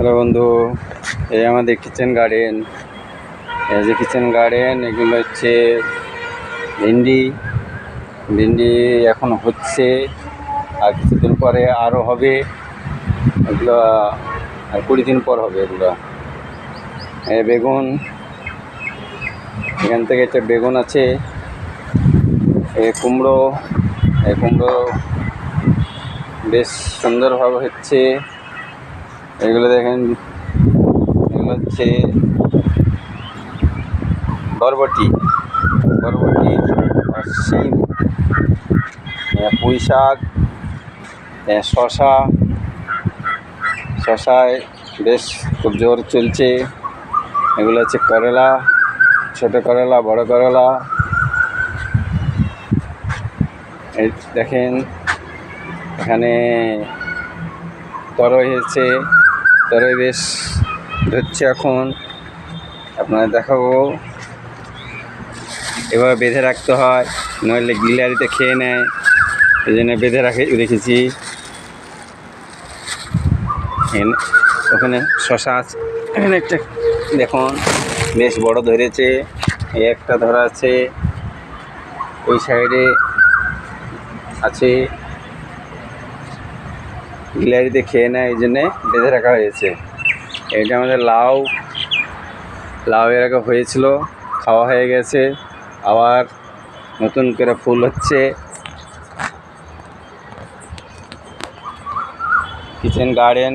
Hello বন্ধু, এই আমাদের কিচেন গার্ডেন। এই যে কিচেন গার্ডেন, এগুলো হচ্ছে ভিন্ডি। ভিন্ডি এখন হচ্ছে, আর কিছুদিন পরে আরও হবে। এগুলো আর 20 দিন পর হবে এগুলো। এই বেগুন, এখান থেকে একটা বেগুন আছে। এই কুমড়ো, এই কুমড়ো বেশ সুন্দরভাবে হচ্ছে। এগুলো দেখেন, এগুলো হচ্ছে বরবটি, আর শিম, পুঁই শাক, শশায় বেশ খুব জোর চলছে। এগুলো হচ্ছে করলা, ছোটো করলা, বড় করলা। এই দেখেন, এখানে তরই হয়েছে, তরই বেশ ধরছে এখন। আপনাদের দেখাবো। এভাবে বেঁধে রাখতে হয়, নইলে গিলারিতে খেয়ে নেয়, এই জন্য বেঁধে রেখেছি। ওখানে শশা আছে, এখানে একটা দেখুন বেশ বড় ধরেছে। এই একটা ধরা আছে, ওই সাইডে আছে, গিলারিতে খেয়ে নেয়, এই জন্যে বেঁধে রাখা হয়েছে। এটা আমাদের লাউ এর আগে হয়েছিল, খাওয়া হয়ে গেছে, আবার নতুন করে ফুল হচ্ছে। কিচেন গার্ডেন,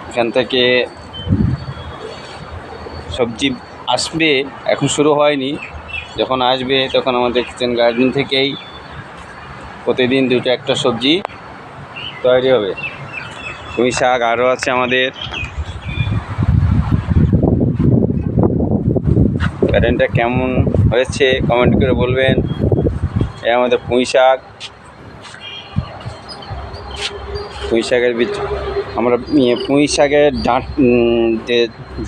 এখান থেকে সবজি আসবে, এখন শুরু হয়নি। যখন আসবে তখন আমাদের কিচেন গার্ডেন থেকেই প্রতিদিন 2-1 সবজি তৈরি হবে। পুঁই শাক আরও আছে আমাদের। গার্ডেনটা কেমন হয়েছে কমেন্ট করে বলবেন। এই আমাদের পুঁই শাকের বীজ আমরা পুঁই শাকের যে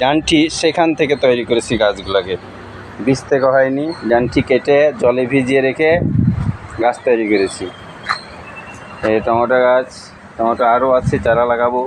ডাঁটি, সেখান থেকে তৈরি করেছি গাছগুলোকে। বীজ থেকে হয়নি, ডাঁটি কেটে জলে ভিজিয়ে রেখে গাছ তৈরি করেছি। এই টমেটো গাছ, টমেটো আরও আছে, চারা লাগাবো।